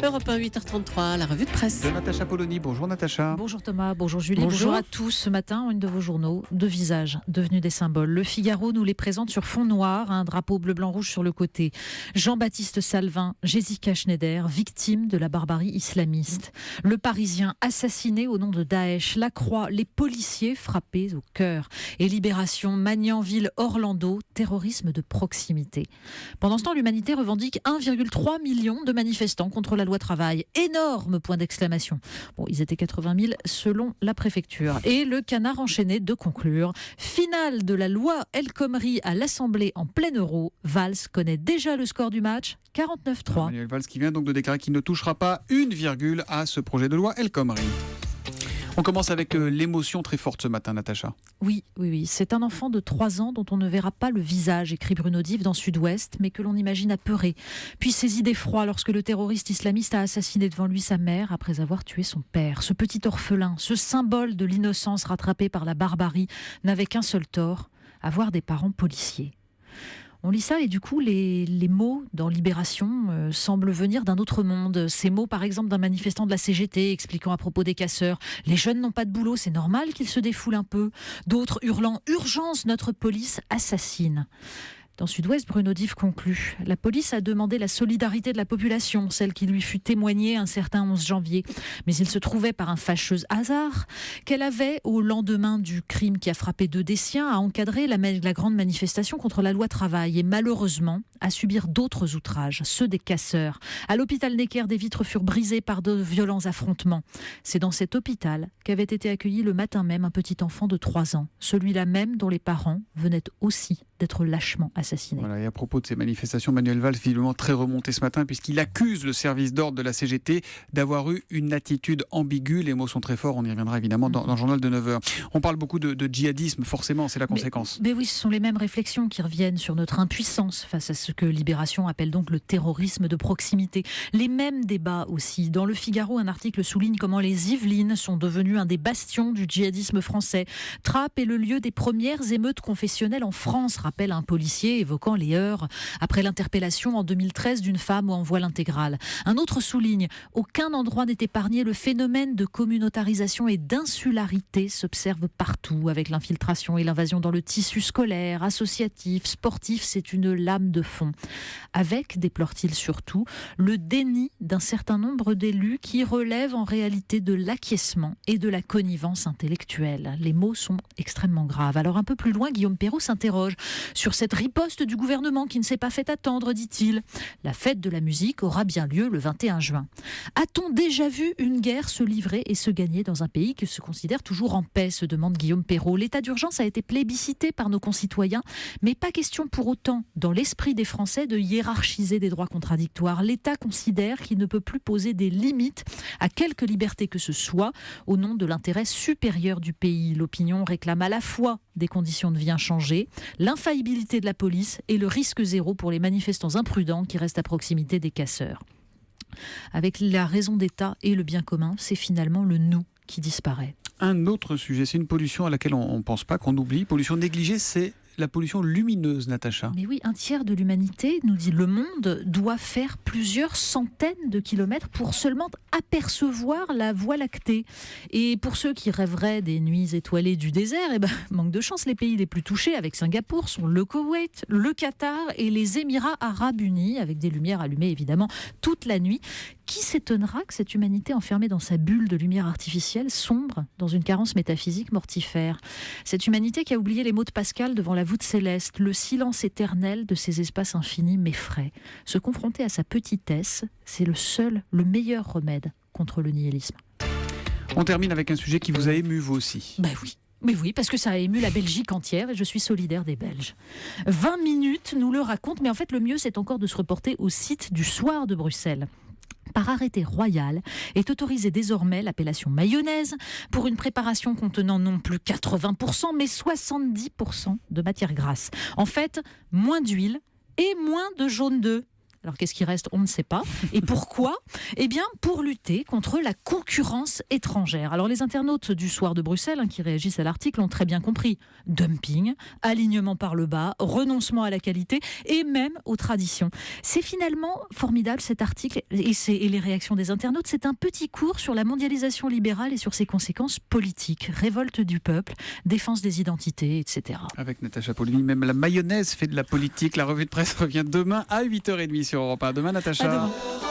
Europe 1, 8h33, la revue de presse. De Natacha Polony. Bonjour Natacha. Bonjour Thomas, bonjour Julie, Bonjour à tous. Ce matin, une de vos journaux, deux visages devenus des symboles. Le Figaro nous les présente sur fond noir, un drapeau bleu-blanc-rouge sur le côté. Jean-Baptiste Salvin, Jessica Schneider, victime de la barbarie islamiste. Le Parisien, assassiné au nom de Daesh. La Croix, les policiers frappés au cœur. Et Libération, Magnanville, Orlando, terrorisme de proximité. Pendant ce temps, l'humanité revendique 1,3 million de manifestants contre la loi travail. Énorme point d'exclamation. Bon, ils étaient 80 000 selon la préfecture. Et le canard enchaîné de conclure. Finale de la loi El Khomri à l'Assemblée en plein euro. Valls connaît déjà le score du match, 49-3. Manuel Valls qui vient donc de déclarer qu'il ne touchera pas une virgule à ce projet de loi El Khomri. On commence avec l'émotion très forte ce matin, Natacha. Oui. C'est un enfant de 3 ans dont on ne verra pas le visage, écrit Bruno Dive dans Sud-Ouest, mais que l'on imagine apeuré, puis saisi d'effroi lorsque le terroriste islamiste a assassiné devant lui sa mère après avoir tué son père. Ce petit orphelin, ce symbole de l'innocence rattrapée par la barbarie, n'avait qu'un seul tort, avoir des parents policiers. On lit ça et du coup, les mots dans Libération semblent venir d'un autre monde. Ces mots, par exemple, d'un manifestant de la CGT expliquant à propos des casseurs « Les jeunes n'ont pas de boulot, c'est normal qu'ils se défoulent un peu ». D'autres hurlant « Urgence, notre police assassine ». Dans Sud-Ouest, Bruno Dive conclut. La police a demandé la solidarité de la population, celle qui lui fut témoignée un certain 11 janvier. Mais il se trouvait par un fâcheux hasard qu'elle avait, au lendemain du crime qui a frappé 2 des siens, à encadrer la grande manifestation contre la loi travail et malheureusement à subir d'autres outrages, ceux des casseurs. À l'hôpital Necker, des vitres furent brisées par de violents affrontements. C'est dans cet hôpital qu'avait été accueilli le matin même un petit enfant de 3 ans, celui-là même dont les parents venaient aussi d'être lâchement assassinés. Voilà, et à propos de ces manifestations, Manuel Valls, visiblement très remonté ce matin, puisqu'il accuse le service d'ordre de la CGT d'avoir eu une attitude ambiguë. Les mots sont très forts, on y reviendra évidemment dans le journal de 9h. On parle beaucoup de djihadisme, forcément, c'est la conséquence. Mais oui, ce sont les mêmes réflexions qui reviennent sur notre impuissance face à ce que Libération appelle donc le terrorisme de proximité. Les mêmes débats aussi. Dans le Figaro, un article souligne comment les Yvelines sont devenues un des bastions du djihadisme français. Trappes est le lieu des premières émeutes confessionnelles en France, rappelle un policier évoquant les heurts après l'interpellation en 2013 d'une femme en voile intégral. Un autre souligne « Aucun endroit n'est épargné, le phénomène de communautarisation et d'insularité s'observe partout avec l'infiltration et l'invasion dans le tissu scolaire, associatif, sportif, c'est une lame de fond. » Avec, déplore-t-il surtout, le déni d'un certain nombre d'élus qui relèvent en réalité de l'acquiescement et de la connivence intellectuelle. Les mots sont extrêmement graves. Alors un peu plus loin, Guillaume Perrault s'interroge sur cette riposte du gouvernement qui ne s'est pas fait attendre, dit-il. La fête de la musique aura bien lieu le 21 juin. A-t-on déjà vu une guerre se livrer et se gagner dans un pays qui se considère toujours en paix, se demande Guillaume Perrault. L'état d'urgence a été plébiscité par nos concitoyens, mais pas question pour autant, dans l'esprit des Français, de hiérarchiser des droits contradictoires. L'État considère qu'il ne peut plus poser des limites à quelque liberté que ce soit au nom de l'intérêt supérieur du pays. L'opinion réclame à la fois des conditions de vie inchangées, l'infaillibilité de la police et le risque zéro pour les manifestants imprudents qui restent à proximité des casseurs. Avec la raison d'État et le bien commun, c'est finalement le nous qui disparaît. Un autre sujet, c'est une pollution à laquelle on ne pense pas, qu'on oublie. Pollution négligée, c'est la pollution lumineuse, Natacha. Mais oui, un tiers de l'humanité, nous dit Le Monde, doit faire plusieurs centaines de kilomètres pour seulement apercevoir la Voie lactée. Et pour ceux qui rêveraient des nuits étoilées du désert, manque de chance, les pays les plus touchés avec Singapour sont le Koweït, le Qatar et les Émirats arabes unis, avec des lumières allumées évidemment toute la nuit. Qui s'étonnera que cette humanité enfermée dans sa bulle de lumière artificielle sombre dans une carence métaphysique mortifère? Cette humanité qui a oublié les mots de Pascal devant la voûte céleste, le silence éternel de ces espaces infinis m'effraie. Se confronter à sa petitesse, c'est le meilleur remède contre le nihilisme. On termine avec un sujet qui vous a ému vous aussi. Oui. Mais oui, parce que ça a ému la Belgique entière et je suis solidaire des Belges. 20 minutes nous le raconte, mais en fait le mieux c'est encore de se reporter au site du Soir de Bruxelles. Par arrêté royal, est autorisée désormais l'appellation mayonnaise pour une préparation contenant non plus 80%, mais 70% de matière grasse. En fait, moins d'huile et moins de jaune d'œuf. Alors qu'est-ce qui reste? On ne sait pas. Et pourquoi? Eh bien, pour lutter contre la concurrence étrangère. Alors les internautes du Soir de Bruxelles, qui réagissent à l'article, ont très bien compris. Dumping, alignement par le bas, renoncement à la qualité et même aux traditions. C'est finalement formidable cet article et les réactions des internautes. C'est un petit cours sur la mondialisation libérale et sur ses conséquences politiques. Révolte du peuple, défense des identités, etc. Avec Natacha Polony, même la mayonnaise fait de la politique. La revue de presse revient demain à 8h30 sur Europe 1. Demain, Natacha. À demain.